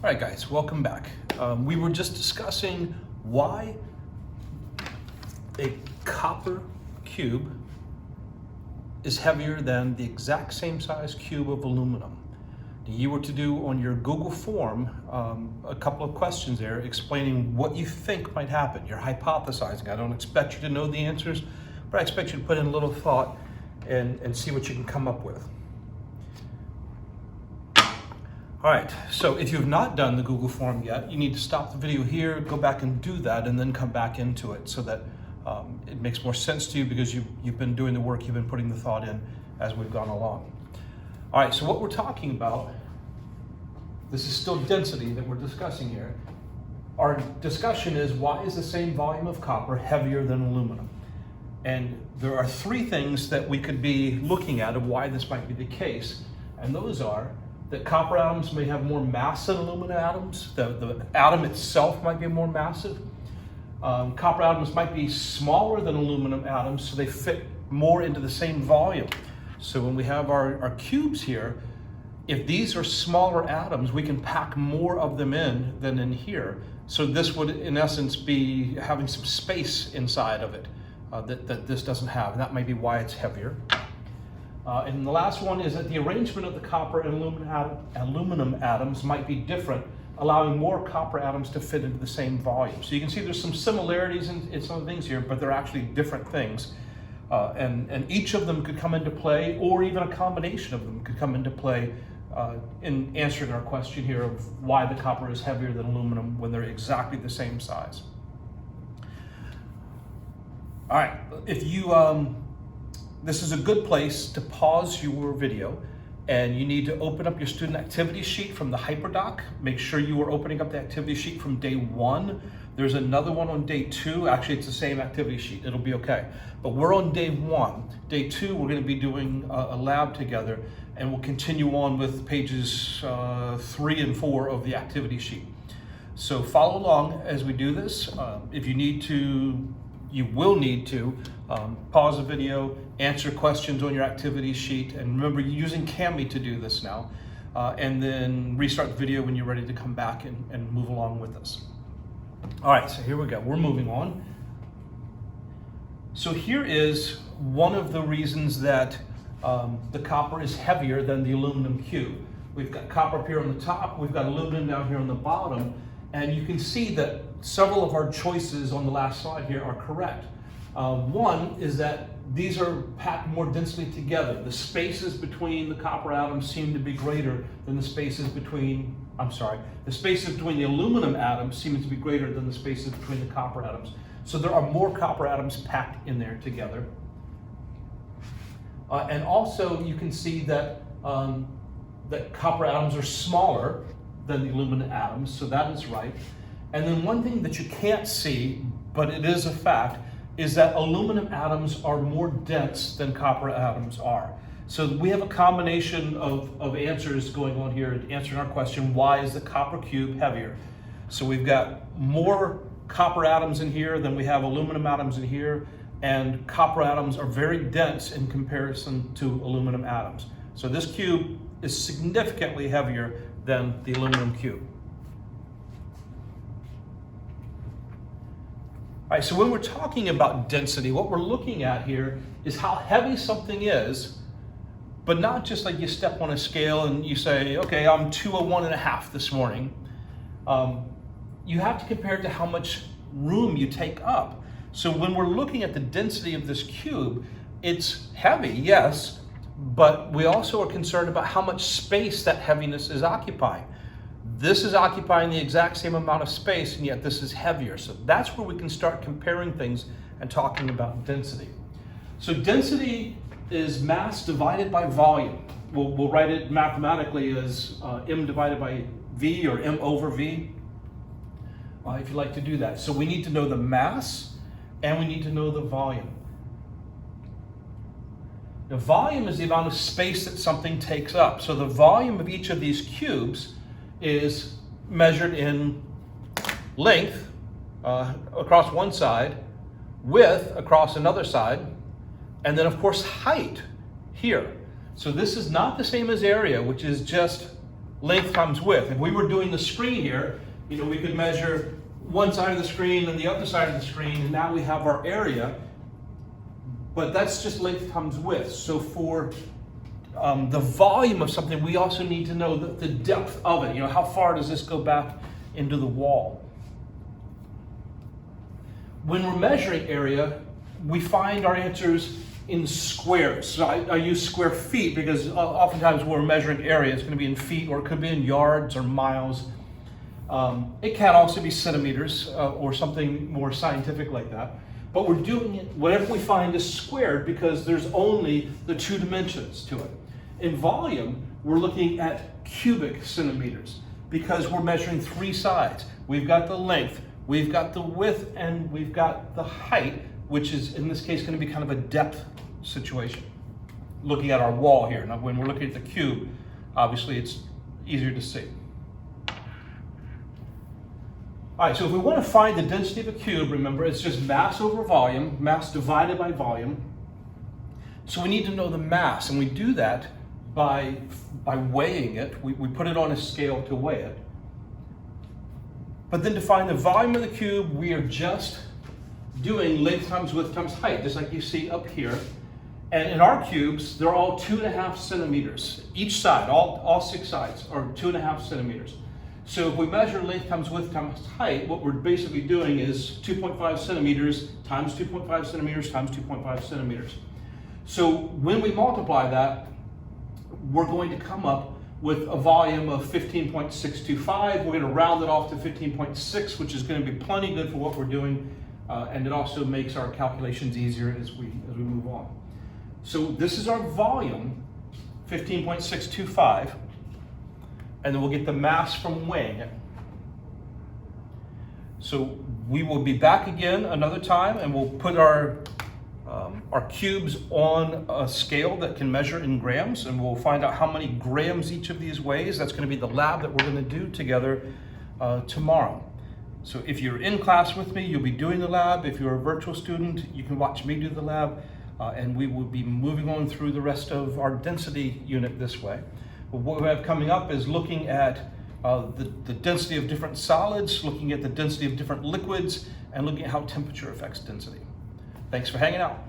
All right, guys, welcome back. We were just discussing why a copper cube is heavier than the exact same size cube of aluminum. You were to do on your Google form a couple of questions there explaining what you think might happen. You're hypothesizing. I don't expect you to know the answers, but I expect you to put in a little thought and see what you can come up with. All right, so if you've not done the Google form yet, you need to stop the video here, go back and do that, and then come back into it so that it makes more sense to you because you've been doing the work, you've been putting the thought in as we've gone along. All right, so what we're talking about, this is still density that we're discussing here. Our discussion is why is the same volume of copper heavier than aluminum? And there are three things that we could be looking at of why this might be the case, and those are that copper atoms may have more mass than aluminum atoms. The atom itself might be more massive. Copper atoms might be smaller than aluminum atoms, so they fit more into the same volume. So when we have our cubes here, if these are smaller atoms, we can pack more of them in than in here. So this would, in essence, be having some space inside of it that this doesn't have, and that might be why it's heavier. And the last one is that the arrangement of the copper and aluminum atoms might be different, allowing more copper atoms to fit into the same volume. So you can see there's some similarities in some things here, but they're actually different things. And each of them could come into play, or even a combination of them could come into play in answering our question here of why the copper is heavier than aluminum when they're exactly the same size. All right, if you, this is a good place to pause your video, and you need to open up your student activity sheet from the HyperDoc. Make sure you are opening up the activity sheet from day 1. There's another one on day 2. Actually, it's the same activity sheet. It'll be okay. But we're on day 1. Day 2, we're going to be doing a lab together, and we'll continue on with pages 3 and 4 of the activity sheet. So follow along as we do this. If you need to, you will need to pause the video, answer questions on your activity sheet, and remember you're using Kami to do this now, and then restart the video when you're ready to come back and move along with us. All right, so here we go. We're moving on. So here is one of the reasons that the copper is heavier than the aluminum cube. We've got copper up here on the top, we've got aluminum down here on the bottom, and you can see that several of our choices on the last slide here are correct. One is that these are packed more densely together. The spaces between the copper atoms seem to be greater than the spaces between, the spaces between the aluminum atoms seem to be greater than the spaces between the copper atoms. So there are more copper atoms packed in there together. And also you can see that, that copper atoms are smaller than the aluminum atoms, so that is right. And then one thing that you can't see, but it is a fact, is that aluminum atoms are more dense than copper atoms are. So we have a combination of answers going on here, answering our question, why is the copper cube heavier? So we've got more copper atoms in here than we have aluminum atoms in here, and copper atoms are very dense in comparison to aluminum atoms. So this cube is significantly heavier than the aluminum cube. All right, so when we're talking about density, what we're looking at here is how heavy something is, but not just like you step on a scale and you say, okay, I'm 201.5 this morning. You have to compare it to how much room you take up. So when we're looking at the density of this cube, it's heavy, yes, but we also are concerned about how much space that heaviness is occupying. This is occupying the exact same amount of space, and yet this is heavier. So that's where we can start comparing things and talking about density. So density is mass divided by volume. We'll write it mathematically as m divided by v, or m over v, if you like to do that. So we need to know the mass, and we need to know the volume. The volume is the amount of space that something takes up. So the volume of each of these cubes is measured in length across one side, width across another side, and then of course height here. So this is not the same as area, which is just length times width. If we were doing the screen here, we could measure one side of the screen and the other side of the screen, and now we have our area. But that's just length times width. So for the volume of something, we also need to know the depth of it. How far does this go back into the wall? When we're measuring area, we find our answers in squares. So I use square feet because oftentimes when we're measuring area, it's going to be in feet, or it could be in yards or miles. It can also be centimeters or something more scientific like that. But we're doing it, whatever we find is squared because there's only the 2 dimensions to it. In volume, we're looking at cubic centimeters because we're measuring 3 sides. We've got the length, we've got the width, and we've got the height, which is in this case going to be kind of a depth situation. Looking at our wall here. Now when we're looking at the cube, obviously it's easier to see. All right, so if we want to find the density of a cube, remember it's just mass over volume, mass divided by volume. So we need to know the mass, and we do that by weighing it. We put it on a scale to weigh it. But then to find the volume of the cube, we are just doing length times width times height, just like you see up here. And in our cubes, they're all 2.5 centimeters. Each side, all 6 sides are 2.5 centimeters. So if we measure length times width times height, what we're basically doing is 2.5 centimeters times 2.5 centimeters times 2.5 centimeters. So when we multiply that, we're going to come up with a volume of 15.625. We're going to round it off to 15.6, which is going to be plenty good for what we're doing. And it also makes our calculations easier as we move on. So this is our volume, 15.625. And then we'll get the mass from weighing it. So we will be back again another time, and we'll put our cubes on a scale that can measure in grams, and we'll find out how many grams each of these weighs. That's going to be the lab that we're going to do together tomorrow. So if you're in class with me, you'll be doing the lab. If you're a virtual student, you can watch me do the lab, and we will be moving on through the rest of our density unit this way. But what we have coming up is looking at the density of different solids, looking at the density of different liquids, and looking at how temperature affects density. Thanks for hanging out.